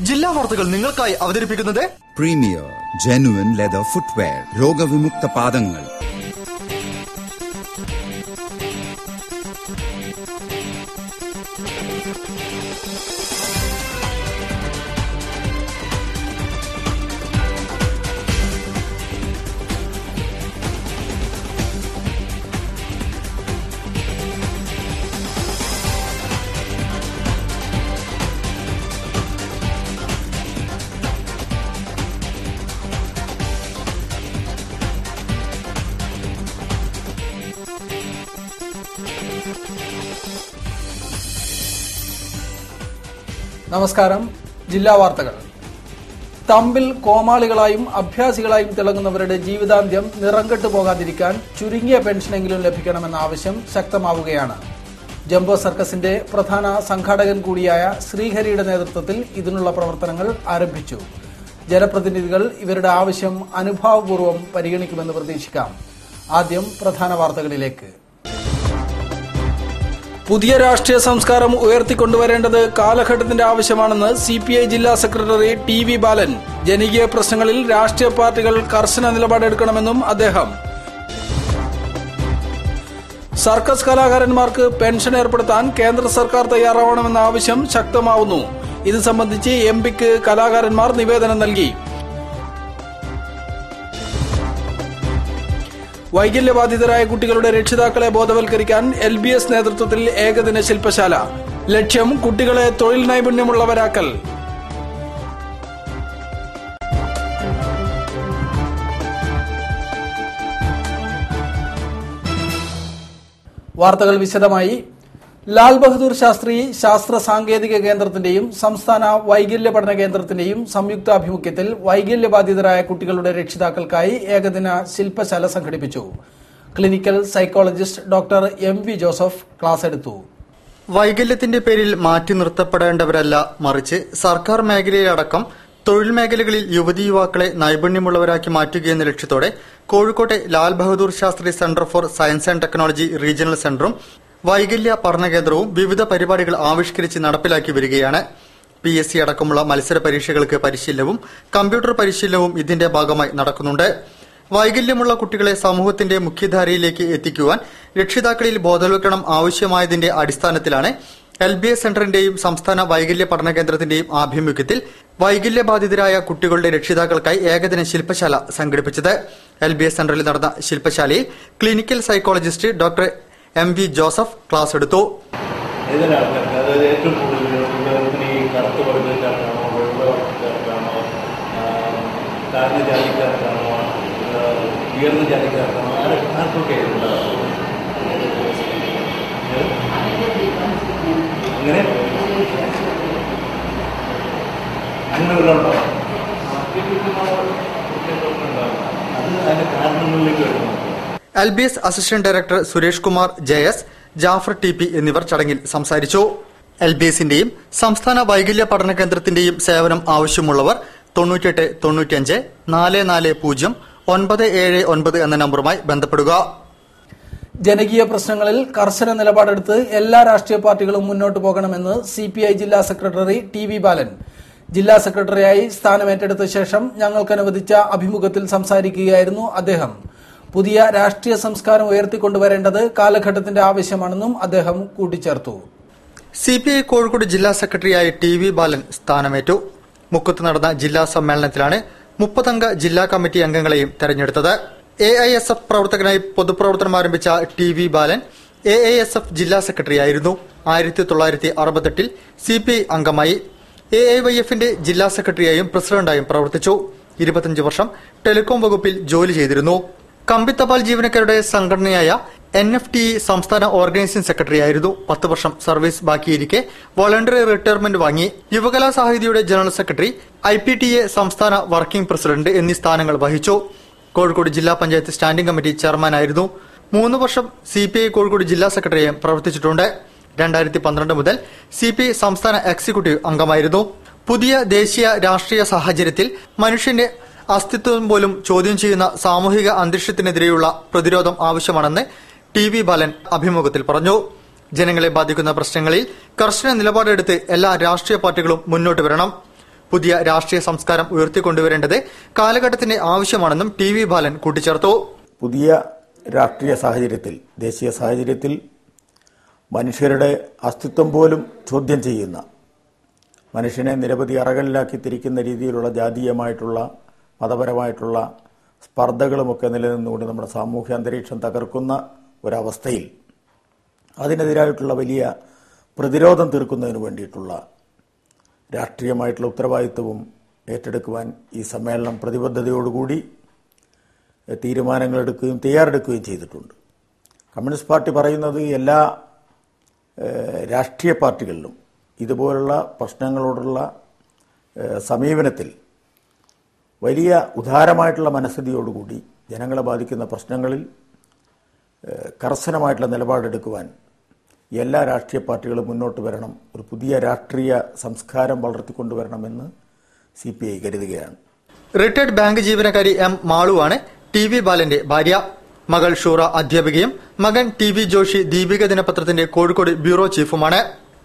ജില്ലാ വാർത്തകൾ നിങ്ങൾക്കായി അവതരിപ്പിക്കുന്നത് പ്രീമിയർ ജെനുവിൻ ലെതർ ഫുട്വെയർ, രോഗവിമുക്ത പാദങ്ങൾ. നമസ്കാരം. ജില്ലാ വാർത്തകൾ. തമ്പിൽ കോമാളികളായും അഭ്യാസികളായും തിളങ്ങുന്നവരുടെ ജീവിതാന്ത്യം നിറംകെട്ടു പോകാതിരിക്കാൻ ചുരുങ്ങിയ പെൻഷനെങ്കിലും ലഭിക്കണമെന്ന ആവശ്യം ശക്തമാവുകയാണ്. ജംബോ സർക്കസിന്റെ പ്രധാന സംഘാടകൻ കൂടിയായ ശ്രീഹരിയുടെ നേതൃത്വത്തിൽ ഇതിനുള്ള പ്രവർത്തനങ്ങൾ ആരംഭിച്ചു. ജനപ്രതിനിധികൾ ഇവരുടെ ആവശ്യം അനുഭാവപൂർവ്വം പരിഗണിക്കുമെന്ന് പ്രതീക്ഷിക്കാം. ആദ്യം പ്രധാന വാർത്തകളിലേക്ക്. പുതിയ രാഷ്ട്രീയ സംസ്കാരം ഉയർത്തിക്കൊണ്ടുവരേണ്ടത് കാലഘട്ടത്തിന്റെ ആവശ്യമാണെന്ന് CPI ജില്ലാ സെക്രട്ടറി TV ബാലൻ. ജനകീയ പ്രശ്നങ്ങളിൽ രാഷ്ട്രീയ പാർട്ടികൾ കർശന നിലപാടെടുക്കണമെന്നും അദ്ദേഹം. സർക്കസ് കലാകാരന്മാർക്ക് പെൻഷൻ ഏർപ്പെടുത്താൻ കേന്ദ്ര സർക്കാർ തയ്യാറാവണമെന്ന ആവശ്യം ശക്തമാവുന്നു. ഇത് സംബന്ധിച്ച് MP-ക്ക് കലാകാരന്മാർ നിവേദനം നൽകി. വൈകല്യബാധിതരായ കുട്ടികളുടെ രക്ഷിതാക്കളെ ബോധവൽക്കരിക്കാൻ LBS നേതൃത്വത്തിൽ ഏകദിന ശില്പശാല. ലക്ഷ്യം കുട്ടികളെ തൊഴിൽ നൈപുണ്യമുള്ളവരാക്കൽ. വാർത്തകൾ വിശദമായി. ലാൽ ബഹദൂർ ശാസ്ത്രി ശാസ്ത്ര സാങ്കേതിക കേന്ദ്രത്തിന്റെയും സംസ്ഥാന വൈകല്യ പഠന കേന്ദ്രത്തിന്റെയും സംയുക്താഭിമുഖ്യത്തിൽ വൈകല്യബാധിതരായ കുട്ടികളുടെ രക്ഷിതാക്കൾക്കായി ഏകദിന ശില്പശാല സംഘടിപ്പിച്ചു. Clinical psychologist doctor MV Joseph class എടുത്തു. വൈകല്യത്തിന്റെ പേരിൽ മാറ്റി നിർത്തപ്പെടേണ്ടവരല്ല, മറിച്ച് സർക്കാർ മേഖലയിലടക്കം തൊഴിൽ മേഖലകളിൽ യുവതി യുവാക്കളെ നൈപുണ്യമുള്ളവരാക്കി മാറ്റുകയെന്ന ലക്ഷ്യത്തോടെ കോഴിക്കോട്ടെ Lal Bahadur Shastri centre for science and technology regional സെന്ററും വൈകല്യ പഠനകേന്ദ്രവും വിവിധ പരിപാടികൾ ആവിഷ്കരിച്ച് നടപ്പിലാക്കി വരികയാണ്. PSC അടക്കമുള്ള മത്സര പരീക്ഷകൾക്ക് പരിശീലനവും കമ്പ്യൂട്ടർ പരിശീലനവും ഇതിന്റെ ഭാഗമായി നടക്കുന്നുണ്ട്. വൈകല്യമുള്ള കുട്ടികളെ സമൂഹത്തിന്റെ മുഖ്യധാരയിലേക്ക് എത്തിക്കുവാൻ രക്ഷിതാക്കളിൽ ബോധവൽക്കരണം ആവശ്യമായതിന്റെ അടിസ്ഥാനത്തിലാണ് LBS സെന്ററിന്റെയും സംസ്ഥാന വൈകല്യ പഠന കേന്ദ്രത്തിന്റെയും ആഭിമുഖ്യത്തിൽ വൈകല്യബാധിതരായ കുട്ടികളുടെ രക്ഷിതാക്കൾക്കായി ഏകദിന ശില്പശാല സംഘടിപ്പിച്ചത്. LBS സെന്ററിൽ നടന്ന ശില്പശാലയിൽ clinical psychologist doctor MV Joseph class എടുത്തു. LBS assistant director Suresh Kumar JS, Jafar TP എന്നിവർ ചടങ്ങിൽ സംസാരിച്ചു. LBSന്റെയും സംസ്ഥാന വൈകല്യ പഠന കേന്ദ്രത്തിന്റെയും സേവനം ആവശ്യമുള്ളവർ 98 95 440 979 എന്ന നമ്പറുമായി ബന്ധപ്പെടുക. ജനകീയ പ്രശ്നങ്ങളിൽ കർശന നിലപാടെടുത്ത് എല്ലാ രാഷ്ട്രീയ പാർട്ടികളും മുന്നോട്ട് പോകണമെന്ന് CPI ജില്ലാ സെക്രട്ടറി TV ബാലൻ. ജില്ലാ സെക്രട്ടറിയായി സ്ഥാനമേറ്റെടുത്ത ശേഷം ഞങ്ങൾക്ക് അനുവദിച്ച അഭിമുഖത്തിൽ സംസാരിക്കുകയായിരുന്നു അദ്ദേഹം. പുതിയ രാഷ്ട്രീയ സംസ്കാരം ഉയർത്തിക്കൊണ്ടുവരേണ്ടത് കാലഘട്ടത്തിന്റെ ആവശ്യമാണെന്നും അദ്ദേഹം കൂട്ടിച്ചേർത്തു. CPI കോഴിക്കോട് ജില്ലാ സെക്രട്ടറിയായി TV ബാലൻ സ്ഥാനമേറ്റു. മുക്കത്ത് നടന്ന ജില്ലാ സമ്മേളനത്തിലാണ് 30 അംഗ ജില്ലാ കമ്മിറ്റി അംഗങ്ങളെയും തെരഞ്ഞെടുത്തത്. AISF പ്രവർത്തകനായി പൊതുപ്രവർത്തനം ആരംഭിച്ച TV ബാലൻ AISF ജില്ലാ സെക്രട്ടറിയായിരുന്നു. 1968 CPI അംഗമായി. AIYFന്റെ ജില്ലാ സെക്രട്ടറിയായും പ്രസിഡന്റായും പ്രവർത്തിച്ചു. 25 വർഷം ടെലികോം വകുപ്പിൽ ജോലി ചെയ്തിരുന്നു. കമ്പിത്തപാൽ ജീവനക്കാരുടെ സംഘടനയായ NFTE സംസ്ഥാന ഓർഗനൈസിംഗ് സെക്രട്ടറിയായിരുന്നു. 10 വർഷം സർവീസ് ബാക്കിയിരിക്കെ വോളണ്ടറി റിട്ടയർമെന്റ് വാങ്ങി. യുവകലാ സാഹിതിയുടെ ജനറൽ സെക്രട്ടറി, IPTA സംസ്ഥാന വർക്കിംഗ് പ്രസിഡന്റ് എന്നീ സ്ഥാനങ്ങൾ വഹിച്ചു. കോഴിക്കോട് ജില്ലാ പഞ്ചായത്ത് സ്റ്റാൻഡിംഗ് കമ്മിറ്റി ചെയർമാനായിരുന്നു. 3 വർഷം CPI കോഴിക്കോട് ജില്ലാ സെക്രട്ടറിയായും പ്രവർത്തിച്ചിട്ടുണ്ട്. 2012 മുതൽ CPI സംസ്ഥാന എക്സിക്യൂട്ടീവ് അംഗമായിരുന്നു. പുതിയ ദേശീയ രാഷ്ട്രീയ സാഹചര്യത്തിൽ മനുഷ്യന്റെ അസ്തിത്വം പോലും ചോദ്യം ചെയ്യുന്ന സാമൂഹിക അന്തരീക്ഷത്തിനെതിരെയുള്ള പ്രതിരോധം ആവശ്യമാണെന്ന് TV ബാലൻ അഭിമുഖത്തിൽ പറഞ്ഞു. ജനങ്ങളെ ബാധിക്കുന്ന പ്രശ്നങ്ങളിൽ കർശന നിലപാടെടുത്ത് എല്ലാ രാഷ്ട്രീയ പാർട്ടികളും മുന്നോട്ട് വരണം. പുതിയ രാഷ്ട്രീയ സംസ്കാരം ഉയർത്തിക്കൊണ്ടുവരേണ്ടത് കാലഘട്ടത്തിന്റെ ആവശ്യമാണെന്നും ടി.വി. ബാലൻ കൂട്ടിച്ചേർത്തു. പുതിയ രാഷ്ട്രീയ സാഹചര്യത്തിൽ, ദേശീയ സാഹചര്യത്തിൽ മനുഷ്യരുടെ അസ്തിത്വം പോലും ചോദ്യം ചെയ്യുന്ന, മനുഷ്യനെ നിരവധി അറകളിലാക്കി തിരിക്കുന്ന രീതിയിലുള്ള ജാതീയമായിട്ടുള്ള, മതപരമായിട്ടുള്ള സ്പർദ്ധകളുമൊക്കെ നിലനിന്നുകൊണ്ട് നമ്മുടെ സാമൂഹ്യ അന്തരീക്ഷം തകർക്കുന്ന ഒരവസ്ഥയിൽ അതിനെതിരായിട്ടുള്ള വലിയ പ്രതിരോധം തീർക്കുന്നതിന് വേണ്ടിയിട്ടുള്ള രാഷ്ട്രീയമായിട്ടുള്ള ഉത്തരവാദിത്വവും ഏറ്റെടുക്കുവാൻ ഈ സമ്മേളനം പ്രതിബദ്ധതയോടുകൂടി തീരുമാനങ്ങൾ എടുക്കുകയും തയ്യാറെടുക്കുകയും ചെയ്തിട്ടുണ്ട്. കമ്മ്യൂണിസ്റ്റ് പാർട്ടി പറയുന്നത് എല്ലാ രാഷ്ട്രീയ പാർട്ടികളിലും ഇതുപോലുള്ള പ്രശ്നങ്ങളോടുള്ള സമീപനത്തിൽ വലിയ ഉദാരമായിട്ടുള്ള മനസ്ഥിതിയോടുകൂടി ജനങ്ങളെ ബാധിക്കുന്ന പ്രശ്നങ്ങളിൽ കർശനമായിട്ടുള്ള നിലപാടെടുക്കുവാൻ എല്ലാ രാഷ്ട്രീയ പാർട്ടികളും മുന്നോട്ട് വരണം, ഒരു പുതിയ രാഷ്ട്രീയ സംസ്കാരം വളർത്തിക്കൊണ്ടുവരണമെന്ന് CPI കരുതുകയാണ്. റിട്ടയർഡ് ബാങ്ക് ജീവനക്കാരി എം. മാളുവാണ് ടി.വി. ബാലന്റെ ഭാര്യ. മകൾ ഷൂറ അധ്യാപികയും മകൻ ടി.വി. ജോഷി ദീപിക ദിനപത്രത്തിന്റെ കോഴിക്കോട് ബ്യൂറോ ചീഫുമാണ്.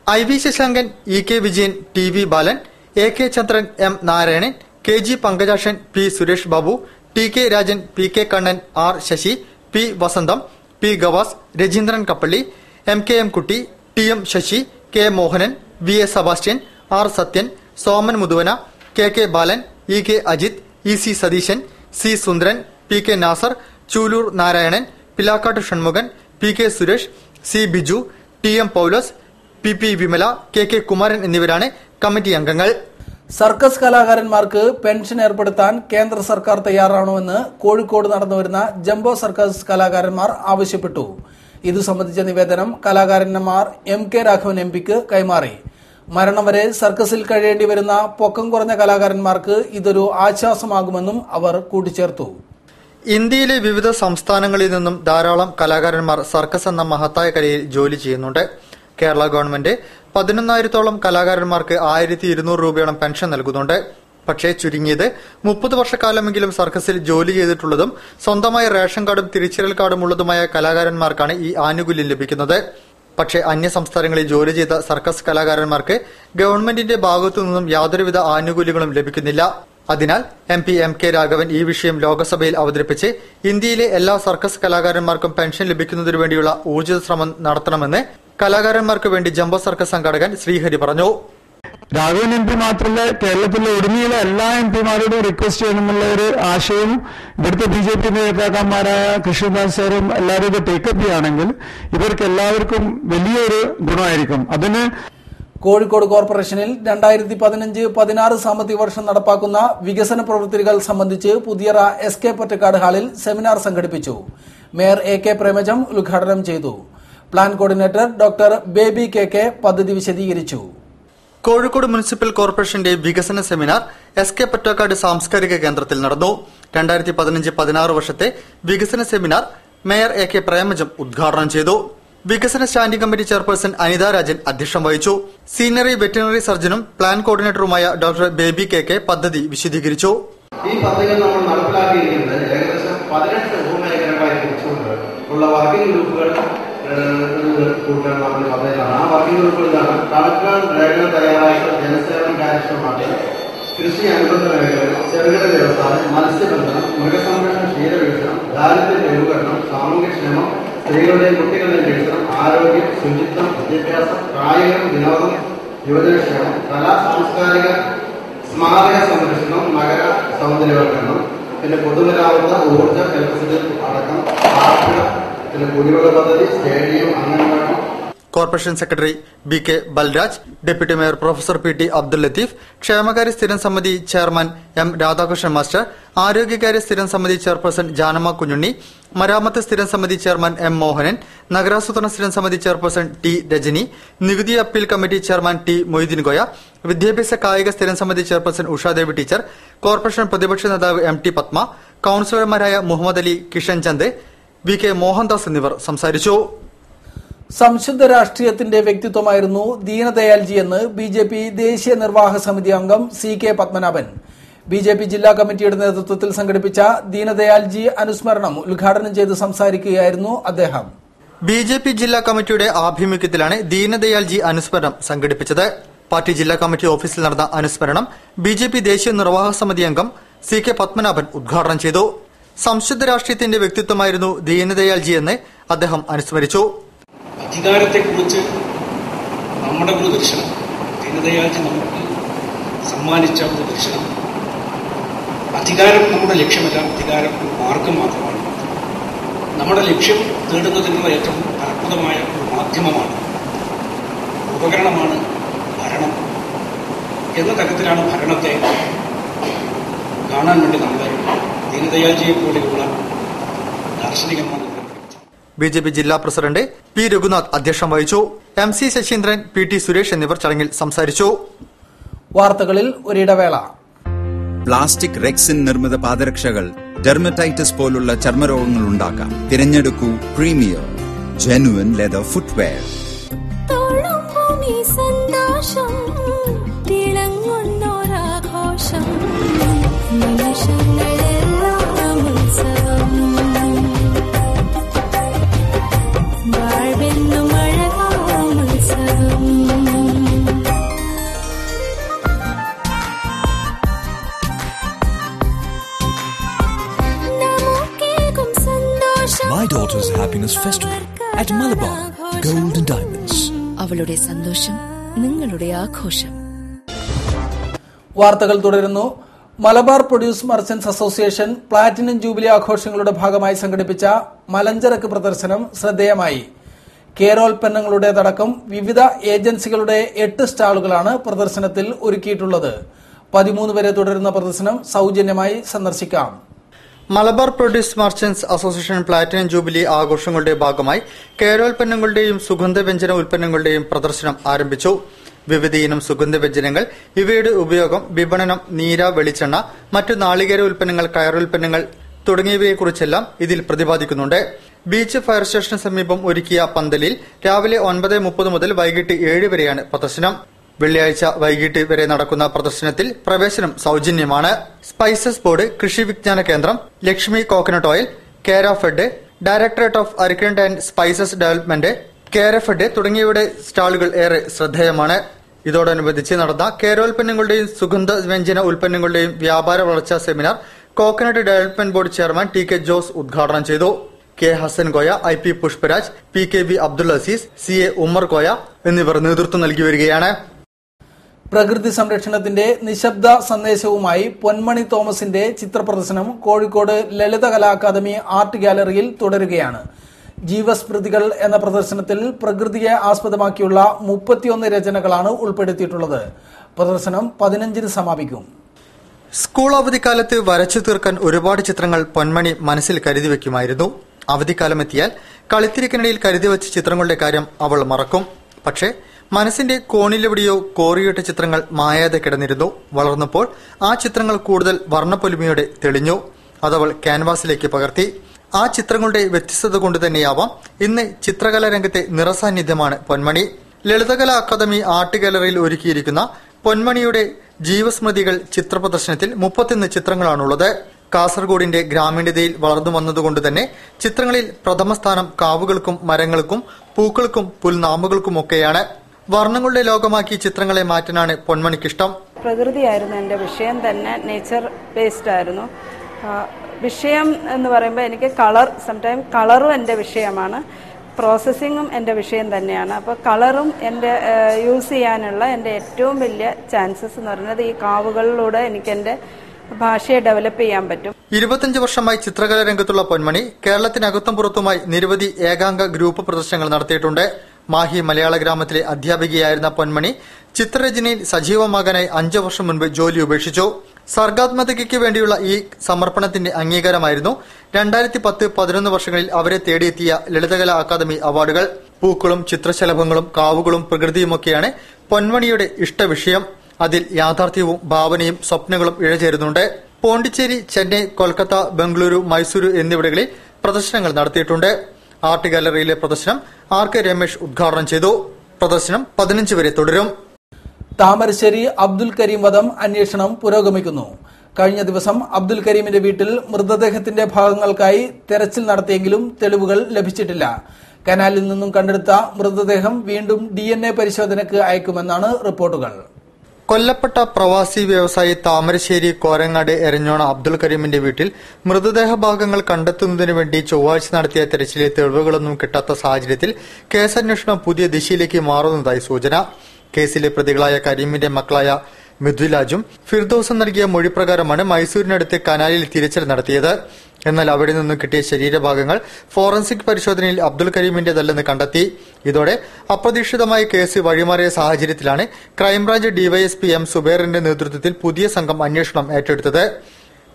I.V. Sasankan, E.K. Vijayan, T V. Balan, A.K. Chandran, M. Narayanan, K.G. Pankajakshan, P. Suresh Babu, T.K. Rajan, P.K. Kannan, R. Sasi, P. Vasantham, P. Gavas, Rajeendran Kappally, M.K.M. Kutty, T.M. Sasi, K. Mohanan, V.A. Sebastian, R. Sathyan, Soman Muthuvana, K.K. Balan, E.K. Ajith, E.C. Satheesan, C. Sundaran, P.K. Nasar, Chuloor Narayanan, Pilakkat Shanmughan, P.K. Suresh, C. Biju, T.M. Paulose, P.P. Vimala, K.K. Kumaran എന്നിവരാണ് committee അംഗങ്ങൾ. Circus കലാകാരന്മാർക്ക് pension ഏർപ്പെടുത്താൻ കേന്ദ്ര സർക്കാർ തയ്യാറാണോയെന്ന് കോഴിക്കോട് നടന്നുവരുന്ന jumbo circus കലാകാരന്മാർ ആവശ്യപ്പെട്ടു. ഇതു സംബന്ധിച്ച നിവേദനം കലാകാരന്മാർ M.K. രാഘവൻ MP-ക്ക് കൈമാറി. മരണം വരെ സർക്കസിൽ കഴിയേണ്ടി വരുന്ന പൊക്കം കുറഞ്ഞ കലാകാരന്മാർക്ക് ഇതൊരു ആശ്വാസമാകുമെന്നും അവർ കൂട്ടിച്ചേർത്തു. ഇന്ത്യയിലെ വിവിധ സംസ്ഥാനങ്ങളിൽ നിന്നും ധാരാളം കലാകാരന്മാർ സർക്കസ് എന്ന മഹത്തായ കലയിൽ ജോലി ചെയ്യുന്നുണ്ട്. കേരള ഗവൺമെന്റ് 11,000-ഓളം കലാകാരന്മാർക്ക് 1,200 രൂപയോളം പെൻഷൻ നൽകുന്നുണ്ട്. പക്ഷേ ചുരുങ്ങിയത് 30 വർഷക്കാലമെങ്കിലും സർക്കസിൽ ജോലി ചെയ്തിട്ടുള്ളതും സ്വന്തമായ റേഷൻ കാർഡും തിരിച്ചറിയൽ കാർഡും ഉള്ളതുമായ കലാകാരന്മാർക്കാണ് ഈ ആനുകൂല്യം ലഭിക്കുന്നത്. പക്ഷേ അന്യ സംസ്ഥാനങ്ങളിൽ ജോലി ചെയ്ത സർക്കസ് കലാകാരന്മാർക്ക് ഗവൺമെന്റിന്റെ ഭാഗത്തു നിന്നും യാതൊരുവിധ ആനുകൂല്യങ്ങളും ലഭിക്കുന്നില്ല. അതിനാൽ MP M.K. രാഘവൻ ഈ വിഷയം ലോക്സഭയിൽ അവതരിപ്പിച്ച് ഇന്ത്യയിലെ എല്ലാ സർക്കസ് കലാകാരന്മാർക്കും പെൻഷൻ ലഭിക്കുന്നതിനു വേണ്ടിയുള്ള ഊർജിത ശ്രമം നടത്തണമെന്ന് കലാകാരന്മാർക്ക് വേണ്ടി ജംബോ സർക്കസ് സംഘാടകൻ ശ്രീഹരി പറഞ്ഞു. രാഘവൻ MP മാത്രമല്ല, കേരളത്തിലെ ഒടുങ്ങിയുള്ള എല്ലാ MP-മാരോടും റിക്വസ്റ്റ് ചെയ്യണമെന്നുള്ള ഒരു ആശയവും ഇവിടുത്തെ BJP നേതാക്കന്മാരായ കൃഷ്ണദാസ് സാറും എല്ലാവരും ഇത് ടേക്കപ്പ് ചെയ്യുകയാണെങ്കിൽ ഇവർക്ക് എല്ലാവർക്കും വലിയൊരു ഗുണമായിരിക്കും. അതിന് കോഴിക്കോട് കോർപ്പറേഷനിൽ 2015-16 സാമ്പത്തിക വർഷം നടപ്പാക്കുന്ന വികസന പ്രവൃത്തികൾ സംബന്ധിച്ച് പുതിയറ SK പൊറ്റക്കാട് ഹാളിൽ സെമിനാർ സംഘടിപ്പിച്ചു. മേയർ AK പ്രേമജം ഉദ്ഘാടനം ചെയ്തു. Plan coordinator doctor Baby KK പദ്ധതി വിശദീകരിച്ചു. കോഴിക്കോട് മുനിസിപ്പൽ കോർപ്പറേഷന്റെ വികസന സെമിനാർ SK പൊറ്റക്കാട് സാംസ്കാരിക കേന്ദ്രത്തിൽ നടന്നു. 2015-16 വർഷത്തെ വികസന സെമിനാർ മേയർ AK പ്രേമജം ഉദ്ഘാടനം ചെയ്തു. വികസന standing committee chairperson Anitha Rajan അധ്യക്ഷം വഹിച്ചു. സീനിയറി വെറ്റിനറി സർജനും പ്ലാൻ കോർഡിനേറ്ററുമായ ഡോക്ടർ ബേബി KK പദ്ധതി വിശദീകരിച്ചു. ഈ പദ്ധതികൾ നമ്മൾ നടപ്പിലാക്കിയിരിക്കുന്നത് ഏകദേശം 18 ഉപമേഖലകളായി തിരിച്ചുകൊണ്ട് ഉള്ള വർക്കിംഗ് ഗ്രൂപ്പുകൾ കൂട്ടാനുള്ള പദ്ധതികളാണ്. ആ വർക്കിംഗ് ഗ്രൂപ്പുകളിലാണ് കളക്ടർ രേഖകൾ തയ്യാറായിട്ട് ജനസേവനം കാര്യക്ഷമമാക്കുക, കൃഷി അനുബന്ധ മേഖലകൾ, ചെറുകിട വ്യവസായം, മത്സ്യബന്ധനം, മൃഗസംരക്ഷണം, ക്ഷീരവികസനം, ദാരിദ്ര്യ ലഘൂകരണം, സാമൂഹ്യക്ഷേമം, സ്ത്രീകളുടെയും കുട്ടികളുടെയും വികസനം, ആരോഗ്യം, ശുചിത്വം, വിദ്യാഭ്യാസം, കായികം, വിനോദം, യുവജനക്ഷേമം, കലാ സാംസ്കാരിക സ്മാരക സംരക്ഷണം, നഗര സൗന്ദര്യവൽക്കരണം, പിന്നെ പൊതുമരാമത്ത്, ഊർജ്ജ, ഇലക്ട്രിസിറ്റി അടക്കം, പാർപ്പിട, പിന്നെ കുടിവെള്ള പദ്ധതി, stadium, anganwadi. Corporation secretary BK Balraj, deputy mayor professor PT Abdul Latheef, ക്ഷേമകാര്യ സ്ഥിരം സമിതി ചെയർമാൻ M രാധാകൃഷ്ണൻ മാസ്റ്റർ, ആരോഗ്യകാര്യ സ്ഥിരം സമിതി ചെയർപേഴ്സൺ ജാനമ്മ കുഞ്ഞുണ്ണി, മരാമത്ത് സ്ഥിരം സമിതി ചെയർമാൻ M മോഹനൻ, നഗരാസൂത്രണ സ്ഥിരം സമിതി ചെയർപേഴ്സൺ T രജനി, നികുതി appeal committee chairman T Moideen Goya, വിദ്യാഭ്യാസ കായിക സ്ഥിരം സമിതി ചെയർപേഴ്സൺ ഉഷാദേവി ടീച്ചർ, കോർപ്പറേഷൻ പ്രതിപക്ഷ നേതാവ് MT പത്മ, കൌൺസിലർമാരായ മുഹമ്മദ് അലി, കിഷൻ ചന്ദ്, VK മോഹൻദാസ് എന്നിവർ സംസാരിച്ചു. സംശുദ്ധ രാഷ്ട്രീയത്തിന്റെ വ്യക്തിത്വമായിരുന്നു ദീനദയാൽജി എന്ന് BJP ദേശീയ നിർവാഹക സമിതി അംഗം CK പത്മനാഭൻ. BJP ജില്ലാ കമ്മിറ്റിയുടെ നേതൃത്വത്തിൽ സംഘടിപ്പിച്ച ദീനദയാൽജി അനുസ്മരണം ഉദ്ഘാടനം ചെയ്ത് സംസാരിക്കുകയായിരുന്നു അദ്ദേഹം. BJP ജില്ലാ കമ്മിറ്റിയുടെ ആഭിമുഖ്യത്തിലാണ് ദീനദയാൽജി അനുസ്മരണം സംഘടിപ്പിച്ചത്. പാർട്ടി ജില്ലാ കമ്മിറ്റി ഓഫീസിൽ നടന്ന അനുസ്മരണം BJP ദേശീയ നിർവാഹക സമിതി അംഗം CK പത്മനാഭൻ ഉദ്ഘാടനം ചെയ്തു. സംശുദ്ധ രാഷ്ട്രീയത്തിന്റെ വ്യക്തിത്വമായിരുന്നു ദീനദയാൽജി എന്ന് അദ്ദേഹം അനുസ്മരിച്ചു. അധികാരത്തെക്കുറിച്ച് നമ്മുടെ ഒരു ദർശനം, ദീനദയാൽജി നമുക്ക് സമ്മാനിച്ച ഒരു ദർശനം, അധികാരം നമ്മുടെ ലക്ഷ്യമല്ല, അധികാരം ഒരു മാർഗം മാത്രമാണ്. നമ്മുടെ ലക്ഷ്യം നേടുന്നതിനുള്ള ഏറ്റവും ഫലപ്രദമായ ഒരു മാധ്യമമാണ്, ഉപകരണമാണ് ഭരണം എന്ന തരത്തിലാണ് ഭരണത്തെ കാണാൻ വേണ്ടി നമ്മളെ ദീനദയാൽജിയെ പോലെയുള്ള ദാർശനികന്മാർ. BJP ജില്ലാ പ്രസിഡന്റ് P. രഘുനാഥ് അധ്യക്ഷം വഹിച്ചു. MC ശശീന്ദ്രൻ, PT സുരേഷ് എന്നിവർ ചടങ്ങിൽ സംസാരിച്ചു. വാർത്തകളിൽ ഒരിടവേള. പ്ലാസ്റ്റിക് റെക്സിൻ നിർമ്മിത പാദരക്ഷകൾ ഡെർമറ്റൈറ്റിസ് പോലുള്ള ചർമ്മരോഗങ്ങൾ ഉണ്ടാക്കാം. തിരഞ്ഞെടുക്കൂ premier genuine leather footwear. My daughter's happiness festival at Malabar Gold and Diamonds. അവളുടെ സന്തോഷം നിങ്ങളുടെ ആഘോഷം. വാർത്തകൾ തുടരുന്നു. Malabar produce merchants association platinum jubilee ആഘോഷങ്ങളുടെ ഭാഗമായി സംഘടിപ്പിച്ച മലഞ്ചരക്ക് പ്രദർശനം ശ്രദ്ധേയമായി. കേരോൽപ്പന്നങ്ങളുടേതടക്കം വിവിധ ഏജൻസികളുടെ 8 സ്റ്റാളുകളാണ് പ്രദർശനത്തിൽ ഒരുക്കിയിട്ടുള്ളത്. 13 വരെ തുടരുന്ന പ്രദർശനം സൗജന്യമായി സന്ദർശിക്കാം. Malabar produce merchants association platinum jubilee ആഘോഷങ്ങളുടെ ഭാഗമായി കേരോൽപ്പന്നങ്ങളുടെയും സുഗന്ധവ്യഞ്ജന ഉൽപ്പന്നങ്ങളുടെയും പ്രദർശനം ആരംഭിച്ചു. വിവിധയിനം സുഗന്ധവ്യഞ്ജനങ്ങൾ, ഇവയുടെ ഉപയോഗം, വിപണനം, നീര, വെളിച്ചെണ്ണ, മറ്റു നാളികേര ഉൽപ്പന്നങ്ങൾ, കയറുൽപ്പന്നങ്ങൾ തുടങ്ങിയവയെക്കുറിച്ചെല്ലാം ഇതിൽ പ്രതിപാദിക്കുന്നുണ്ട്. ബീച്ച് ഫയർ സ്റ്റേഷന് സമീപം ഒരുക്കിയ പന്തലിൽ രാവിലെ 9:30 മുതൽ വൈകിട്ട് 7 വരെയാണ് പ്രദർശനം. വെള്ളിയാഴ്ച വൈകിട്ട് വരെ നടക്കുന്ന പ്രദർശനത്തിൽ പ്രവേശനം സൗജന്യമാണ്. സ്പൈസസ് ബോർഡ്, കൃഷി വിജ്ഞാന കേന്ദ്രം, Lakshmi coconut oil, Kerafed, directorate of agriculture and spices development, Kerafed തുടങ്ങിയവയുടെ സ്റ്റാളുകൾ ഏറെ ശ്രദ്ധേയമാണ്. ഇതോടനുബന്ധിച്ച് നടന്ന കേരോൽപ്പന്നങ്ങളുടെയും സുഗന്ധ വ്യഞ്ജന ഉൽപ്പന്നങ്ങളുടെയും വ്യാപാര വളർച്ചാ seminar coconut development board chairman TK Jose ഉദ്ഘാടനം ചെയ്തു. K. Hasan Koya, IP Pushparaj, PKB Abdul Azeez, CA Ummer Koya എന്നിവർ നേതൃത്വം നൽകി വരികയാണ്. പ്രകൃതി സംരക്ഷണത്തിന്റെ നിശബ്ദ സന്ദേശവുമായി പൊന്മണി തോമസിന്റെ ചിത്രപ്രദർശനം കോഴിക്കോട് ലളിത കലാ അക്കാദമി ആർട്ട് ഗാലറിയിൽ തുടരുകയാണ്. ജീവസ്മൃതികൾ എന്ന പ്രദർശനത്തിൽ പ്രകൃതിയെ ആസ്പദമാക്കിയുള്ള 31 രചനകളാണ് ഉൾപ്പെടുത്തിയിട്ടുള്ളത്. പ്രദർശനം 15-ന് സമാപിക്കും. സ്കൂൾ അവധിക്കാലത്ത് വരച്ചു തീർക്കാൻ ഒരുപാട് ചിത്രങ്ങൾ പൊന്മണി മനസ്സിൽ കരുതി വയ്ക്കുമായിരുന്നു. അവധിക്കാലമെത്തിയാൽ കളിത്തിരിക്കിനിടയിൽ കരുതി വച്ച ചിത്രങ്ങളുടെ കാര്യം അവൾ മറക്കും. പക്ഷേ മനസ്സിന്റെ കോണിലെവിടെയോ കോറിയിട്ട ചിത്രങ്ങൾ മായാതെ കിടന്നിരുന്നു. വളർന്നപ്പോൾ ആ ചിത്രങ്ങൾ കൂടുതൽ വർണ്ണപ്പൊലിമയോടെ തെളിഞ്ഞു. അതവൾ ക്യാൻവാസിലേക്ക് പകർത്തി. ആ ചിത്രങ്ങളുടെ വ്യത്യസ്തത കൊണ്ട് തന്നെയാവാം ഇന്ന് ചിത്രകലാ രംഗത്തെ നിറസാന്നിധ്യമാണ് പൊന്മണി. ലളിതകലാ അക്കാദമി ആർട്ട് ഗാലറിയിൽ ഒരുക്കിയിരിക്കുന്ന പൊന്മണിയുടെ ജീവസ്മൃതികൾ ചിത്ര പ്രദർശനത്തിൽ 31 ചിത്രങ്ങളാണുള്ളത്. കാസർഗോഡിന്റെ ഗ്രാമീണതയിൽ വളർന്നു വന്നതുകൊണ്ട് തന്നെ ചിത്രങ്ങളിൽ പ്രഥമ സ്ഥാനം കാവുകൾക്കും മരങ്ങൾക്കും പൂക്കൾക്കും പുൽനാമ്പുകൾക്കുമൊക്കെയാണ്. വർണ്ണങ്ങളുടെ ലോകമാക്കി ചിത്രങ്ങളെ മാറ്റാനാണ് പൊന്മണിക്കിഷ്ടം. പ്രകൃതിയായിരുന്നു എൻ്റെ വിഷയം തന്നെ, നേച്ചർ ബേസ്ഡ് ആയിരുന്നു വിഷയം എന്ന് പറയുമ്പോൾ. എനിക്ക് കളറും എൻ്റെ വിഷയമാണ്, പ്രോസസ്സിങ്ങും എൻ്റെ വിഷയം തന്നെയാണ്. അപ്പോൾ കളറും എൻ്റെ യൂസ് ചെയ്യാനുള്ള എൻ്റെ ഏറ്റവും വലിയ ചാൻസസ് എന്ന് പറയുന്നത് ഈ കാവുകളിലൂടെ എനിക്ക് എൻ്റെ ഭാഷയെ ഡെവലപ്പ് ചെയ്യാൻ പറ്റും. 25 വർഷമായി ചിത്രകലാ രംഗത്തുള്ള പൊന്മണി കേരളത്തിനകത്തും പുറത്തുമായി നിരവധി ഏകാംഗ ഗ്രൂപ്പ് പ്രദർശനങ്ങൾ നടത്തിയിട്ടുണ്ട്. മാഹി മലയാള ഗ്രാമത്തിലെ അധ്യാപികയായിരുന്ന പൊന്മണി ചിത്രരചനയിൽ സജീവമാകാനായി 5 വർഷം മുൻപ് ജോലി ഉപേക്ഷിച്ചു. സർഗാത്മകതയ്ക്ക് വേണ്ടിയുള്ള ഈ സമർപ്പണത്തിന്റെ അംഗീകാരമായിരുന്നു 2010-11 വർഷങ്ങളിൽ അവരെ തേടിയെത്തിയ ലളിതകലാ അക്കാദമി അവാർഡുകൾ. പൂക്കളും ചിത്രശലഭങ്ങളും കാവുകളും പ്രകൃതിയുമൊക്കെയാണ് പൊന്മണിയുടെ ഇഷ്ടവിഷയം. അതിൽ യാഥാർത്ഥ്യവും ഭാവനയും സ്വപ്നങ്ങളും ഇഴചേരുന്നുണ്ട്. പോണ്ടിച്ചേരി, ചെന്നൈ, കൊൽക്കത്ത, ബംഗളൂരു, മൈസൂരു എന്നിവിടങ്ങളിൽ പ്രദർശനങ്ങൾ നടത്തിയിട്ടുണ്ട്. ആർട്ട് ഗാലറിയിലെ പ്രദർശനം RK രമേശ് ഉദ്ഘാടനം ചെയ്തു. പ്രദർശനം 15 വരെ തുടരും. താമരശ്ശേരി അബ്ദുൽ കരീം വധം അന്വേഷണം പുരോഗമിക്കുന്നു. കഴിഞ്ഞ ദിവസം അബ്ദുൽ കരീമിന്റെ വീട്ടിൽ മൃതദേഹത്തിന്റെ ഭാഗങ്ങൾക്കായി തെരച്ചിൽ നടത്തിയെങ്കിലും തെളിവുകൾ ലഭിച്ചിട്ടില്ല. കനാലിൽ നിന്നും കണ്ടെടുത്ത മൃതദേഹം വീണ്ടും DNA പരിശോധനയ്ക്ക് അയക്കുമെന്നാണ് റിപ്പോർട്ടുകൾ. കൊല്ലപ്പെട്ട പ്രവാസി വ്യവസായി താമരശ്ശേരി കോരങ്ങാട് എരഞ്ഞോണ അബ്ദുൽ കരീമിന്റെ വീട്ടിൽ മൃതദേഹ ഭാഗങ്ങൾ കണ്ടെത്തുന്നതിനു വേണ്ടി ചൊവ്വാഴ്ച നടത്തിയ തെരച്ചിലിൽ തെളിവുകളൊന്നും കിട്ടാത്ത സാഹചര്യത്തിൽ കേസന്വേഷണം പുതിയ ദിശയിലേക്ക് മാറുന്നതായി സൂചന. കേസിലെ പ്രതികളായ കരീമിന്റെ മക്കളായ മിഥുലാജും ഫിർദൌസും നൽകിയ മൊഴിപ്രകാരമാണ് മൈസൂരിനടുത്ത് കനാലിൽ തിരച്ചിൽ നടത്തിയത്. എന്നാൽ അവിടെ നിന്നും കിട്ടിയ ശരീരഭാഗങ്ങൾ ഫോറൻസിക് പരിശോധനയിൽ അബ്ദുൽ കരീമിന്റേതല്ലെന്ന് കണ്ടെത്തി. ഇതോടെ അപ്രതീക്ഷിതമായി കേസ് വഴിമാറിയ സാഹചര്യത്തിലാണ് ക്രൈംബ്രാഞ്ച് ഡിവൈഎസ്പി എം സുബൈറിന്റെ നേതൃത്വത്തിൽ പുതിയ സംഘം അന്വേഷണം ഏറ്റെടുത്തത്.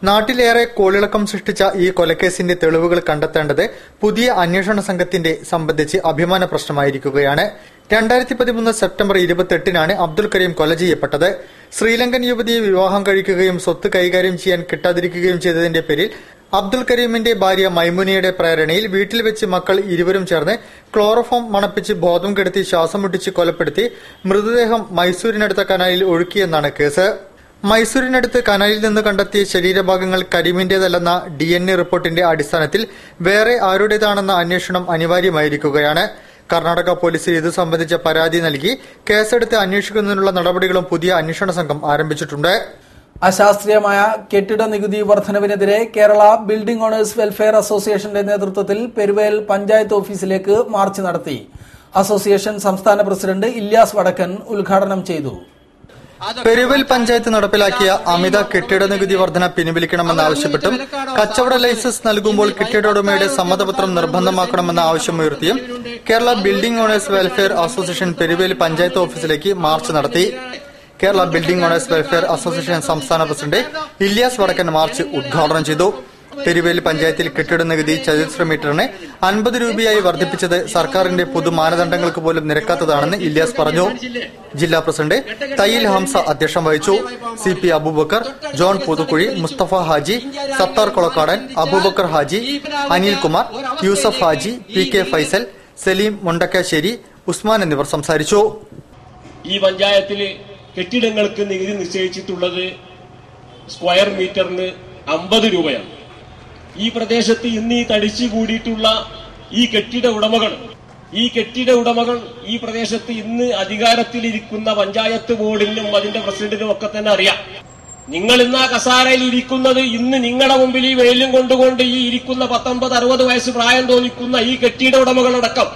നാട്ടിലേറെ കോളിളക്കം സൃഷ്ടിച്ച ഈ കൊലക്കേസിന്റെ തെളിവുകൾ കണ്ടെത്തേണ്ടത് പുതിയ അന്വേഷണ സംഘത്തിന്റെ സംബന്ധിച്ച് അഭിമാന പ്രശ്നമായിരിക്കുകയാണ്. 2013 സെപ്റ്റംബർ 28-നാണ് അബ്ദുൽ കരീം കൊല ചെയ്യപ്പെട്ടത്. ശ്രീലങ്കൻ യുവതിയെ വിവാഹം കഴിക്കുകയും സ്വത്ത് കൈകാര്യം ചെയ്യാൻ കിട്ടാതിരിക്കുകയും ചെയ്തതിന്റെ പേരിൽ അബ്ദുൽ കരീമിന്റെ ഭാര്യ മൈമുനയുടെ പ്രേരണയിൽ വീട്ടിൽ വെച്ച് മക്കൾ ഇരുവരും ചേർന്ന് ക്ലോറോഫോം മണപ്പിച്ച് ബോധം കെടുത്തി ശ്വാസം മുട്ടിച്ച് കൊലപ്പെടുത്തി മൃതദേഹം മൈസൂരിനടുത്ത കനാലിൽ ഒഴുക്കിയെന്നാണ് കേസ്. മൈസൂരിനടുത്ത് കനാലിൽ നിന്ന് കണ്ടെത്തിയ ശരീരഭാഗങ്ങൾ കരീമിന്റേതല്ലെന്ന DNA റിപ്പോർട്ടിന്റെ അടിസ്ഥാനത്തിൽ വേറെ ആരുടേതാണെന്ന അന്വേഷണം അനിവാര്യമായിരിക്കുകയാണ്. കർണാടക പോലീസിൽ ഇതു സംബന്ധിച്ച പരാതി നൽകി കേസെടുത്ത് അന്വേഷിക്കുന്നതിനുള്ള നടപടികളും പുതിയ അന്വേഷണ സംഘം ആരംഭിച്ചിട്ടുണ്ട്. അശാസ്ത്രീയമായ കെട്ടിട നികുതി വർധനവിനെതിരെ കേരള ബിൽഡിംഗ് ഓണേഴ്സ് വെൽഫെയർ അസോസിയേഷന്റെ നേതൃത്വത്തിൽ പെരുവേൽ പഞ്ചായത്ത് ഓഫീസിലേക്ക് മാർച്ച് നടത്തി. അസോസിയേഷൻ സംസ്ഥാന പ്രസിഡന്റ് ഇല്യാസ് വടക്കൻ ഉദ്ഘാടനം ചെയ്തു. പെരുവേൽ പഞ്ചായത്ത് നടപ്പിലാക്കിയ അമിത കെട്ടിട നികുതി വർധന പിൻവലിക്കണമെന്നാവശ്യപ്പെട്ടും കച്ചവട ലൈസൻസ് നൽകുമ്പോൾ കെട്ടിട ഉടമയുടെ സമ്മതപത്രം നിർബന്ധമാക്കണമെന്ന ആവശ്യമുയർത്തിയും Kerala building owners welfare association Peruvel panchayat ഓഫീസിലേക്ക് മാർച്ച് നടത്തി. Kerala building owners welfare association സംസ്ഥാന പ്രസിഡന്റ് ഇല്യാസ് വടക്കൻ മാർച്ച് ഉദ്ഘാടനം ചെയ്തു. പെരുവേൽ പഞ്ചായത്തിൽ കെട്ടിട നികുതി ചതുരശ്ര മീറ്ററിന് 50 രൂപയായി വർദ്ധിപ്പിച്ചത് സർക്കാരിന്റെ പൊതു മാനദണ്ഡങ്ങൾക്ക് പോലും നിരക്കാത്തതാണെന്ന് ഇല്യാസ് പറഞ്ഞു. ജില്ലാ പ്രസിഡന്റ് തയ്യിൽ ഹംസ അധ്യക്ഷം വഹിച്ചു. CP അബൂബക്കർ, ജോൺ പുതുക്കുഴി, മുസ്തഫ ഹാജി, സത്താർ കൊളക്കാടൻ, അബൂബക്കർ ഹാജി, അനിൽകുമാർ, യൂസഫ് ഹാജി, PK ഫൈസൽ, സലീം മുണ്ടക്കാശ്ശേരി, ഉസ്മാൻ എന്നിവർ സംസാരിച്ചു. ഈ പഞ്ചായത്തിൽ കെട്ടിടങ്ങൾക്ക് നികുതി നിശ്ചയിച്ചിട്ടുള്ളത് സ്ക്വയർ മീറ്ററിന് 50 രൂപയാണ്. ഈ പ്രദേശത്ത് ഇന്ന് ഈ തടിച്ചു കൂടിയിട്ടുള്ള ഈ കെട്ടിട ഉടമകൾ ഈ പ്രദേശത്ത് ഇന്ന് അധികാരത്തിലിരിക്കുന്ന പഞ്ചായത്ത് ബോർഡിനും അതിന്റെ പ്രസിഡന്റിനും ഒക്കെ തന്നെ അറിയാം. നിങ്ങൾ ഇന്ന് ആ കസാരയിൽ ഇരിക്കുന്നത് ഇന്ന് നിങ്ങളുടെ മുമ്പിൽ ഈ വെയിലും കൊണ്ടുകൊണ്ട് ഈ ഇരിക്കുന്ന 19-60 വയസ്സ് പ്രായം തോന്നിക്കുന്ന ഈ കെട്ടിട ഉടമകളടക്കം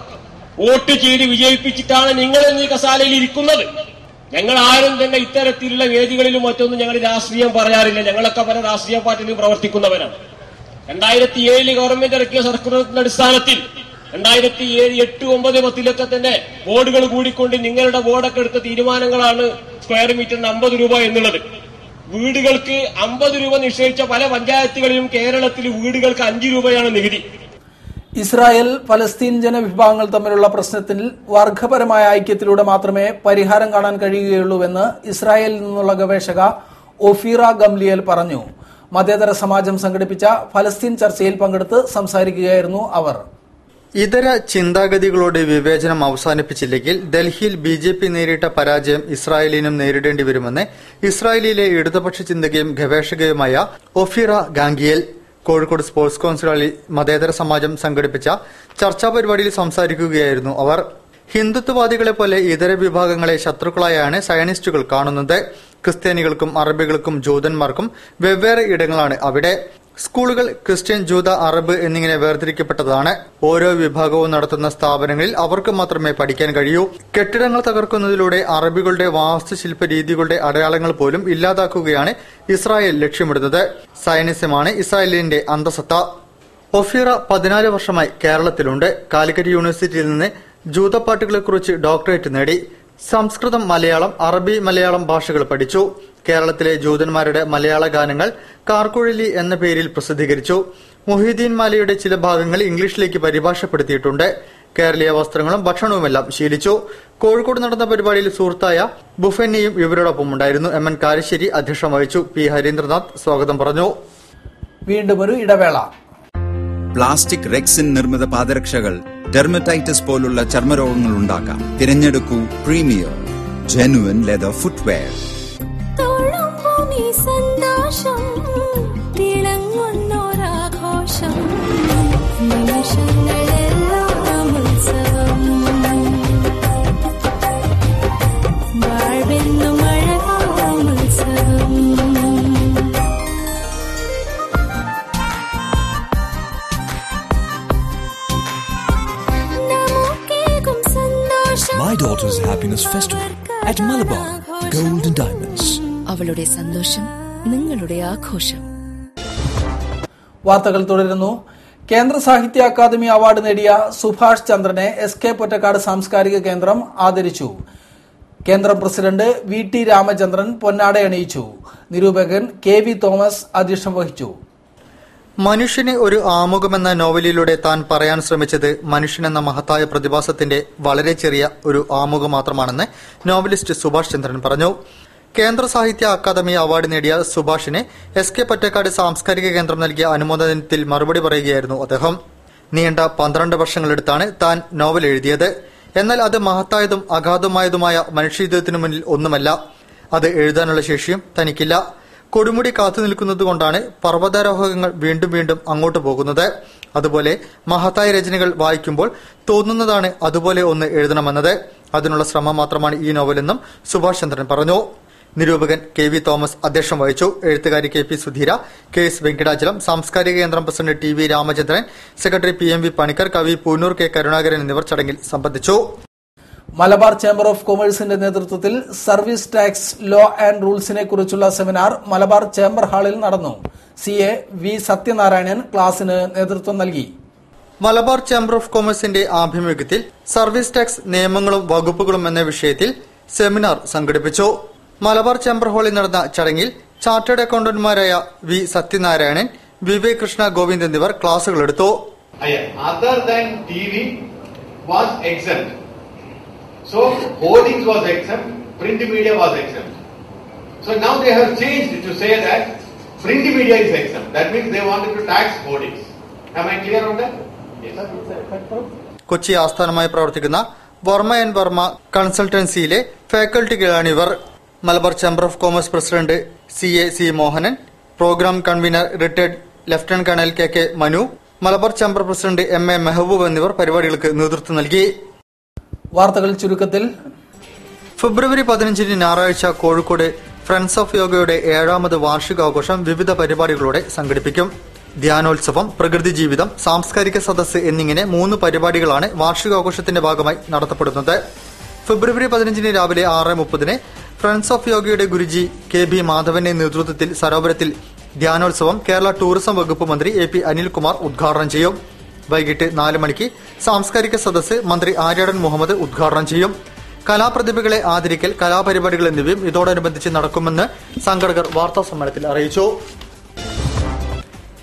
വോട്ട് ചെയ്ത് വിജയിപ്പിച്ചിട്ടാണ് നിങ്ങൾ ഇന്ന് ഈ കസാരയിൽ ഇരിക്കുന്നത്. ഞങ്ങൾ ആരും തന്നെ ഇത്തരത്തിലുള്ള വേദികളിലും മറ്റൊന്നും ഞങ്ങൾ രാഷ്ട്രീയം പറയാറില്ല. ഞങ്ങളൊക്കെ പല രാഷ്ട്രീയ പാർട്ടിയിലും പ്രവർത്തിക്കുന്നവരാണ്. 2007 ഗവൺമെന്റ് ഇറക്കിയ സർക്കുലറിന്റെ അടിസ്ഥാനത്തിൽ 2007, 8, 9, 10 തന്നെ ബോർഡുകൾ കൂടിക്കൊണ്ട് നിങ്ങളുടെ ബോർഡൊക്കെ എടുത്ത തീരുമാനങ്ങളാണ് സ്ക്വയർ മീറ്ററിന് 50 രൂപ എന്നുള്ളത്. വീടുകൾക്ക് 50 രൂപ നിശ്ചയിച്ച പല പഞ്ചായത്തുകളിലും കേരളത്തിൽ വീടുകൾക്ക് 5 രൂപയാണ് നികുതി. ഇസ്രായേൽ ഫലസ്തീൻ ജനവിഭാഗങ്ങൾ തമ്മിലുള്ള പ്രശ്നത്തിൽ വർഗപരമായ ഐക്യത്തിലൂടെ മാത്രമേ പരിഹാരം കാണാൻ കഴിയുകയുള്ളൂവെന്ന് ഇസ്രായേലിൽ നിന്നുള്ള ഗവേഷക ഒഫീറ ഗംലിയൽ പറഞ്ഞു. മതേതര സമാജം സംഘടിപ്പിച്ച ഫലസ്തീൻ ചർച്ചയിൽ പങ്കെടുത്ത് സംസാരിക്കുകയായിരുന്നു അവർ. ഇതര ചിന്താഗതികളുടെ വിവേചനം അവസാനിപ്പിച്ചില്ലെങ്കിൽ ഡൽഹിയിൽ BJP നേരിട്ട പരാജയം ഇസ്രായേലിനും നേരിടേണ്ടി വരുമെന്ന് ഇസ്രായേലിലെ ഇടതുപക്ഷ ചിന്തകയും ഗവേഷകയുമായ ഒഫീറ ഗാംഗിയൽ കോഴിക്കോട് സ്പോർട്സ് കൌൺസിൽ മതേതര സമാജം സംഘടിപ്പിച്ച ചർച്ചാ പരിപാടിയിൽ സംസാരിക്കുകയായിരുന്നു അവർ. ഹിന്ദുത്വവാദികളെ പോലെ ഇതര വിഭാഗങ്ങളെ ശത്രുക്കളായാണ് സയനിസ്റ്റുകൾ കാണുന്നത്. ക്രിസ്ത്യാനികൾക്കും അറബികൾക്കും ജൂതന്മാർക്കും വെവ്വേറെ ഇടങ്ങളാണ് അവിടെ. സ്കൂളുകൾ ക്രിസ്ത്യൻ, ജൂത, അറബ് എന്നിങ്ങനെ വേർതിരിക്കപ്പെട്ടതാണ്. ഓരോ വിഭാഗവും നടത്തുന്ന സ്ഥാപനങ്ങളിൽ അവർക്ക് മാത്രമേ പഠിക്കാൻ കഴിയൂ. കെട്ടിടങ്ങൾ തകർക്കുന്നതിലൂടെ അറബികളുടെ വാസ്തുശില്പ രീതികളുടെ അടയാളങ്ങൾ പോലും ഇല്ലാതാക്കുകയാണ് ഇസ്രായേൽ ലക്ഷ്യമിടുന്നത്. സയനിസമാണ് ഇസ്രായേലിന്റെ അന്തസത്ത. ഒഫീറ 14 വർഷമായി കേരളത്തിലുണ്ട്. കാലിക്കറ്റ് യൂണിവേഴ്സിറ്റിയിൽ നിന്ന് ജൂതപ്പാട്ടുകളെക്കുറിച്ച് ഡോക്ടറേറ്റ് നേടി. സംസ്കൃതം, മലയാളം, അറബി, മലയാളം ഭാഷകൾ പഠിച്ചു. കേരളത്തിലെ ജൂതന്മാരുടെ മലയാള ഗാനങ്ങൾ കാർക്കുഴലി എന്ന പേരിൽ പ്രസിദ്ധീകരിച്ചു. മുഹീദ്ദീൻ മാലയുടെ ചില ഭാഗങ്ങൾ ഇംഗ്ലീഷിലേക്ക് പരിഭാഷപ്പെടുത്തിയിട്ടുണ്ട്. കേരളീയ വസ്ത്രങ്ങളും ഭക്ഷണവുമെല്ലാം ശീലിച്ചു. കോഴിക്കോട് നടന്ന പരിപാടിയിൽ സുഹൃത്തായ ബുഫന്നയും ഇവരോടൊപ്പം ഉണ്ടായിരുന്നു. MN കാരശ്ശേരി അധ്യക്ഷം വഹിച്ചു. P ഹരീന്ദ്രനാഥ് സ്വാഗതം പറഞ്ഞു. വീണ്ടും ഒരു ഇടവേള. പ്ലാസ്റ്റിക് റെക്സിൻ നിർമ്മിത പാദരക്ഷകൾ ഡെർമറ്റൈറ്റിസ് പോലുള്ള ചർമ്മരോഗങ്ങൾ ഉണ്ടാക്കാം. തിരഞ്ഞെടുക്കൂ premier genuine leather footwear. Festival at Malabar Gold and Diamonds. അവളുടെ സന്തോഷം നിങ്ങളുടെ ആഘോഷം. വാർത്തകൾ തുടരുന്നു. കേന്ദ്ര സാഹിത്യ അക്കാദമി അവാർഡ് നേടിയ സുഭാഷ് ചന്ദ്രനെ SK പൊറ്റക്കാട് സാംസ്കാരിക കേന്ദ്രം ആദരിച്ചു. കേന്ദ്രം പ്രസിഡന്റ് VT രാമചന്ദ്രൻ പൊന്നാട അണിയിച്ചു. നിരൂപകൻ KV തോമസ് അധ്യക്ഷം വഹിച്ചു. മനുഷ്യന് ഒരു ആമുഖമെന്ന നോവലിലൂടെ താൻ പറയാൻ ശ്രമിച്ചത് മനുഷ്യനെന്ന മഹത്തായ പ്രതിഭാസത്തിന്റെ വളരെ ചെറിയ ഒരു ആമുഖം മാത്രമാണെന്ന് നോവലിസ്റ്റ് സുഭാഷ് ചന്ദ്രൻ പറഞ്ഞു. കേന്ദ്ര സാഹിത്യ അക്കാദമി അവാർഡ് നേടിയ സുഭാഷിന് SK പൊറ്റക്കാട് സാംസ്കാരിക കേന്ദ്രം നൽകിയ അനുമോദനത്തിൽ മറുപടി പറയുകയായിരുന്നു അദ്ദേഹം. നീണ്ട 12 വർഷങ്ങളെടുത്താണ് താൻ നോവൽ എഴുതിയത്. എന്നാൽ അത് മഹത്തായതും അഗാധമായതുമായ മനുഷ്യജീവിതത്തിനു മുന്നിൽ ഒന്നുമല്ല. അത് എഴുതാനുള്ള ശേഷിയും തനിക്കില്ല. കൊടുമുടി കാത്തു നിൽക്കുന്നതുകൊണ്ടാണ് പർവ്വതാരോഹകങ്ങൾ വീണ്ടും വീണ്ടും അങ്ങോട്ട് പോകുന്നത്. അതുപോലെ മഹത്തായ രചനകൾ വായിക്കുമ്പോൾ തോന്നുന്നതാണ് അതുപോലെ ഒന്ന് എഴുതണമെന്നത്. അതിനുള്ള ശ്രമം മാത്രമാണ് ഈ നോവലെന്നും സുഭാഷ് ചന്ദ്രൻ പറഞ്ഞു. നിരൂപകൻ KV തോമസ് അധ്യക്ഷം വഹിച്ചു. എഴുത്തുകാരി KP സുധീര, KS വെങ്കിടാചലം, സാംസ്കാരിക കേന്ദ്രം president TV Ramachandran, secretary PMV Panicker, കവി പൂനൂർ K കരുണാകരൻ എന്നിവർ ചടങ്ങിൽ സംബന്ധിച്ചു. മലബാർ ചേംബർ ഓഫ് കൊമേഴ്സിന്റെ നേതൃത്വത്തിൽ സർവീസ് ടാക്സ് ലോ ആൻഡ് റൂൾസിനെ കുറിച്ചുള്ള സെമിനാർ മലബാർ ചേംബർ ഹാളിൽ നടന്നു. CA V സത്യനാരായണൻ ക്ലാസിന് നേതൃത്വം നൽകി. മലബാർ ചേംബർ ഓഫ് കൊമേഴ്സിന്റെ ആഭിമുഖ്യത്തിൽ സർവീസ് ടാക്സ് നിയമങ്ങളും വകുപ്പുകളും എന്ന വിഷയത്തിൽ സെമിനാർ സംഘടിപ്പിച്ചു. മലബാർ ചേംബർ ഹാളിൽ നടന്ന ചടങ്ങിൽ ചാർട്ടേഡ് അക്കൌണ്ടന്റുമാരായ V സത്യനാരായണൻ, വിവേക് കൃഷ്ണ ഗോവിന്ദ് എന്നിവർ ക്ലാസുകൾ എടുത്തു. Other than TV was exempt. So hoardings was exempt, print media was exempt. So now they have changed to say that print media is exempt. That means they wanted to tax hoardings. Am I clear on that? Yes. Kochi ആസ്ഥാനമായി പ്രവർത്തിക്കുന്ന Varma and Varma കൺസൾട്ടൻസിയിലെ ഫാക്കൽറ്റികളാണിവർ. Malabar chamber of commerce president CA C Mohanan, programme convener retired lieutenant colonel KK Manu, Malabar chamber president MA Mehboob എന്നിവർ പരിപാടികൾക്ക് നേതൃത്വം നൽകി. വാർത്തകൾ ചുരുക്കത്തിൽ. ഫെബ്രുവരി 15 ഞായറാഴ്ച കോഴിക്കോട് ഫ്രണ്ട്സ് ഓഫ് യോഗയുടെ 7ാമത് വാർഷികാഘോഷം വിവിധ പരിപാടികളോടെ സംഘടിപ്പിക്കും. ധ്യാനോത്സവം, പ്രകൃതി ജീവിതം, സാംസ്കാരിക സദസ്സ് എന്നിങ്ങനെ 3 പരിപാടികളാണ് വാർഷികാഘോഷത്തിന്റെ ഭാഗമായി നടത്തപ്പെടുന്നത്. ഫെബ്രുവരി 15 രാവിലെ 6:30 ഫ്രണ്ട്സ് ഓഫ് യോഗയുടെ ഗുരുജി KB മാധവന്റെ നേതൃത്വത്തിൽ സരോവരത്തിൽ ധ്യാനോത്സവം കേരള ടൂറിസം വകുപ്പ് മന്ത്രി AP അനിൽകുമാർ ഉദ്ഘാടനം ചെയ്യും. വൈകിട്ട് 4 മണിക്ക് സാംസ്കാരിക സദസ്സ് മന്ത്രി ആര്യാടൻ മുഹമ്മദ് ഉദ്ഘാടനം ചെയ്യും. കലാപ്രതിഭകളെ ആദരിക്കൽ, കലാപരിപാടികൾ എന്നിവയും ഇതോടനുബന്ധിച്ച് നടക്കുമെന്ന് സംഘാടകർ വാർത്താസമ്മേളനത്തിൽ അറിയിച്ചു.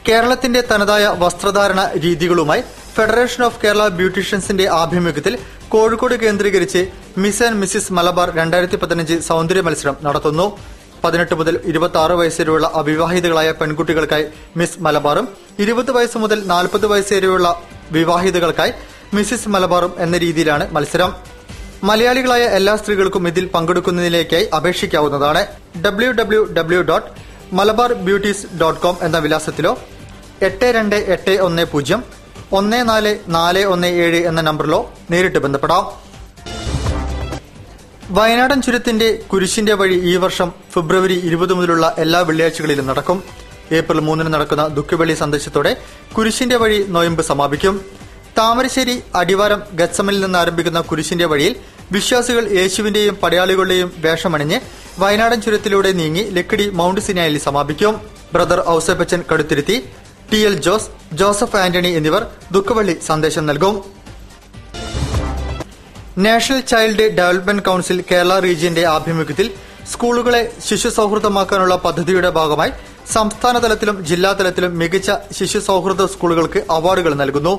കേരളത്തിന്റെ തനതായ വസ്ത്രധാരണ രീതികളുമായി ഫെഡറേഷൻ ഓഫ് കേരള ബ്യൂട്ടീഷ്യൻസിന്റെ ആഭിമുഖ്യത്തിൽ കോഴിക്കോട് കേന്ദ്രീകരിച്ച് മിസ് ആൻഡ് മിസിസ് മലബാർ 2015 സൗന്ദര്യ മത്സരം നടത്തുന്നു. 18 മുതൽ 26 വയസ്സുവരെയുള്ള അവിവാഹിതകളായ പെൺകുട്ടികൾക്കായി മിസ് മലബാറും 20 വയസ്സ് മുതൽ 40 വയസ്സ് വരെയുള്ള വിവാഹിതകൾക്കായി മിസിസ് മലബാറും എന്ന രീതിയിലാണ് മത്സരം. മലയാളികളായ എല്ലാ സ്ത്രീകൾക്കും ഇതിൽ പങ്കെടുക്കുന്നതിലേക്കായി അപേക്ഷിക്കാവുന്നതാണ്. www.malabarbeauties.com എന്ന വിലാസത്തിലോ 8281014417 എന്ന നമ്പറിലോ നേരിട്ട് ബന്ധപ്പെടാം. വയനാടൻ ചുരത്തിന്റെ കുരിശിന്റെ വഴി ഈ വർഷം ഫെബ്രുവരി 20 മുതലുള്ള എല്ലാ വെള്ളിയാഴ്ചകളിലും നടക്കും. ഏപ്രിൽ 3 നടക്കുന്ന ദുഃഖവെള്ളി സന്ദേശത്തോടെ കുരിശിന്റെ വഴി നോയമ്പ് സമാപിക്കും. താമരശ്ശേരി അടിവാരം ഗച്ചമിൽ നിന്ന് ആരംഭിക്കുന്ന കുരിശിന്റെ വഴിയിൽ വിശ്വാസികൾ യേശുവിന്റെയും പടയാളികളുടെയും വേഷമണിഞ്ഞ് വയനാടൻ ചുരത്തിലൂടെ നീങ്ങി ലക്കിടി മൌണ്ട് സിനായിൽ സമാപിക്കും. ബ്രദർ ഔസേപ്പച്ചൻ കടുത്തിരുത്തി, TL ജോസ്, ജോസഫ് ആന്റണി എന്നിവർ ദുഃഖവെള്ളി സന്ദേശം നൽകും. National child development council Kerala റീജിയന്റെ ആഭിമുഖ്യത്തിൽ സ്കൂളുകളെ ശിശു സൌഹൃദമാക്കാനുള്ള പദ്ധതിയുടെ ഭാഗമായി സംസ്ഥാന തലത്തിലും ജില്ലാ തലത്തിലും മികച്ച ശിശു സൌഹൃദ സ്കൂളുകൾക്ക് അവാർഡുകൾ നൽകുന്നു.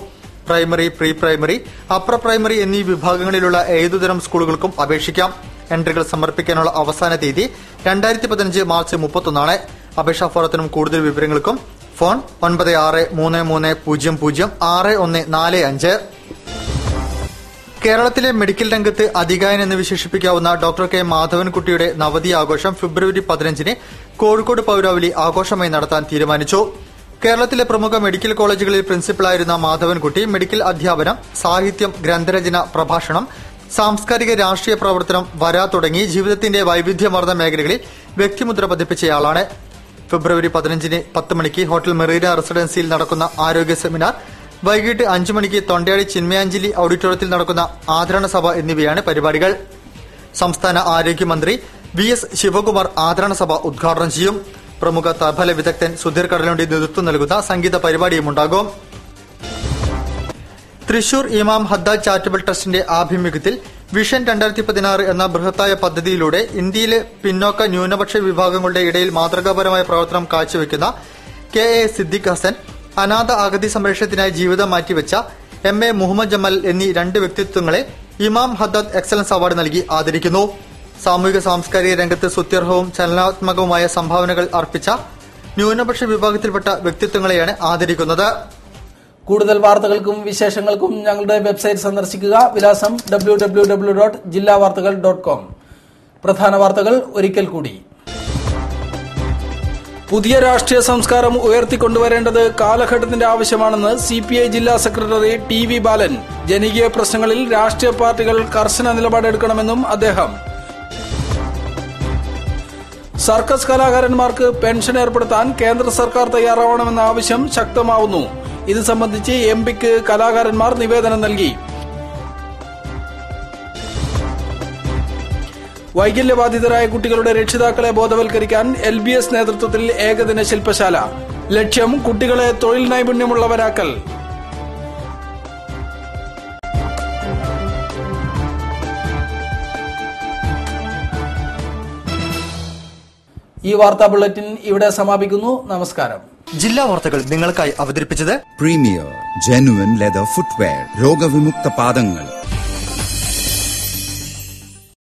Primary, pre primary, upper primary എന്നീ വിഭാഗങ്ങളിലുള്ള ഏതുതരം സ്കൂളുകൾക്കും അപേക്ഷിക്കാം. എൻട്രികൾ സമർപ്പിക്കാനുള്ള അവസാന തീയതി 2015 മാർച്ച് 31. അപേക്ഷാ ഫോറത്തിനും കൂടുതൽ വിവരങ്ങൾക്കും ഫോൺ 9633006145. കേരളത്തിലെ മെഡിക്കൽ രംഗത്ത് അതികായൻ എന്ന് വിശേഷിപ്പിക്കാവുന്ന ഡോക്ടർ K മാധവൻകുട്ടിയുടെ നവതി ആഘോഷം ഫെബ്രുവരി 15 കോഴിക്കോട് പൌരാവലി ആഘോഷമായി നടത്താൻ തീരുമാനിച്ചു. കേരളത്തിലെ പ്രമുഖ മെഡിക്കൽ കോളേജുകളിൽ പ്രിൻസിപ്പലായിരുന്ന മാധവൻകുട്ടി മെഡിക്കൽ അധ്യാപനം, സാഹിത്യം, ഗ്രന്ഥരചന, പ്രഭാഷണം, സാംസ്കാരിക രാഷ്ട്രീയ പ്രവർത്തനം, വര തുടങ്ങി ജീവിതത്തിന്റെ വൈവിധ്യമാർന്ന മേഖലകളിൽ വ്യക്തിമുദ്ര പതിപ്പിച്ചയാളാണ്. ഫെബ്രുവരി 15 10 മണിക്ക് ഹോട്ടൽ മെറീന റെസിഡൻസിയിൽ നടക്കുന്ന ആരോഗ്യ സെമിനാർ, വൈകിട്ട് 5 മണിക്ക് തൊണ്ടയാടി ചിന്മയാഞ്ജലി ഓഡിറ്റോറിയത്തിൽ നടക്കുന്ന ആദരണ സഭ എന്നിവയാണ് പരിപാടികൾ. സംസ്ഥാന ആരോഗ്യമന്ത്രി VS ശിവകുമാർ ആദരണ സഭ ഉദ്ഘാടനം ചെയ്യും. പ്രമുഖ തബല വിദഗ്ധൻ സുധീർ കടലുണ്ടി നേതൃത്വം നൽകുന്ന സംഗീത പരിപാടിയുമുണ്ടാകും. തൃശൂർ ഇമാം ഹദ്ദാദ് ചാരിറ്റബിൾ ട്രസ്റ്റിന്റെ ആഭിമുഖ്യത്തിൽ വിഷൻ 2016 എന്ന ബൃഹത്തായ പദ്ധതിയിലൂടെ ഇന്ത്യയിലെ പിന്നോക്ക ന്യൂനപക്ഷ വിഭാഗങ്ങളുടെ ഇടയിൽ മാതൃകാപരമായ പ്രവർത്തനം കാഴ്ചവെക്കുന്ന KA സിദ്ദിഖ് ഹസൻ, അനാഥ അഗതി സംരക്ഷണത്തിനായി ജീവിതം മാറ്റിവെച്ച MA മുഹമ്മദ് ജമാൽ എന്നീ 2 വ്യക്തിത്വങ്ങളെ ഇമാം ഹദ്ദാദ് എക്സലൻസ് അവാർഡ് നൽകി ആദരിക്കുന്നു. സാമൂഹിക സാംസ്കാരിക രംഗത്ത് സുത്യർഹവും ചലനാത്മകവുമായ സംഭാവനകൾ അർപ്പിച്ച ന്യൂനപക്ഷ വിഭാഗത്തിൽപ്പെട്ട വ്യക്തിത്വങ്ങളെയാണ് ആദരിക്കുന്നത്. കൂടുതൽ വാർത്തകൾക്കും വിശേഷങ്ങൾക്കും ഞങ്ങളുടെ വെബ്സൈറ്റ് സന്ദർശിക്കുക. വിലാസം www.jillavartakal.com. പ്രധാന വാർത്തകൾ ഒരിക്കൽ കൂടി. പുതിയ രാഷ്ട്രീയ സംസ്കാരം ഉയർത്തിക്കൊണ്ടുവരേണ്ടത് കാലഘട്ടത്തിന്റെ ആവശ്യമാണെന്ന് CPI ജില്ലാ സെക്രട്ടറി TV ബാലൻ. ജനകീയ പ്രശ്നങ്ങളിൽ രാഷ്ട്രീയ പാർട്ടികൾ കർശന നിലപാടെടുക്കണമെന്നും അദ്ദേഹം. സർക്കസ് കലാകാരന്മാർക്ക് പെൻഷൻ ഏർപ്പെടുത്താൻ കേന്ദ്ര സർക്കാർ തയ്യാറാവണമെന്ന ആവശ്യം ശക്തമാവുന്നു. ഇത് സംബന്ധിച്ച് MPക്ക് കലാകാരന്മാർ നിവേദനം നൽകി. വൈകല്യബാധിതരായ കുട്ടികളുടെ രക്ഷിതാക്കളെ ബോധവൽക്കരിക്കാൻ LBS നേതൃത്വത്തിൽ ഏകദിന ശില്പശാല. ലക്ഷ്യം കുട്ടികളെ തൊഴിൽ നൈപുണ്യമുള്ളവരാക്കൽ. ഈ വാർത്താ ബുള്ളറ്റിൻ ഇവിടെ സമാപിക്കുന്നു. നമസ്കാരം. ജില്ലാ വാർത്തകൾ നിങ്ങൾക്കായി അവതരിപ്പിച്ചത് പ്രീമിയർ ജെനുവൻ ലെതർ ഫുട്വെയർ, രോഗവിമുക്ത പാദങ്ങൾ.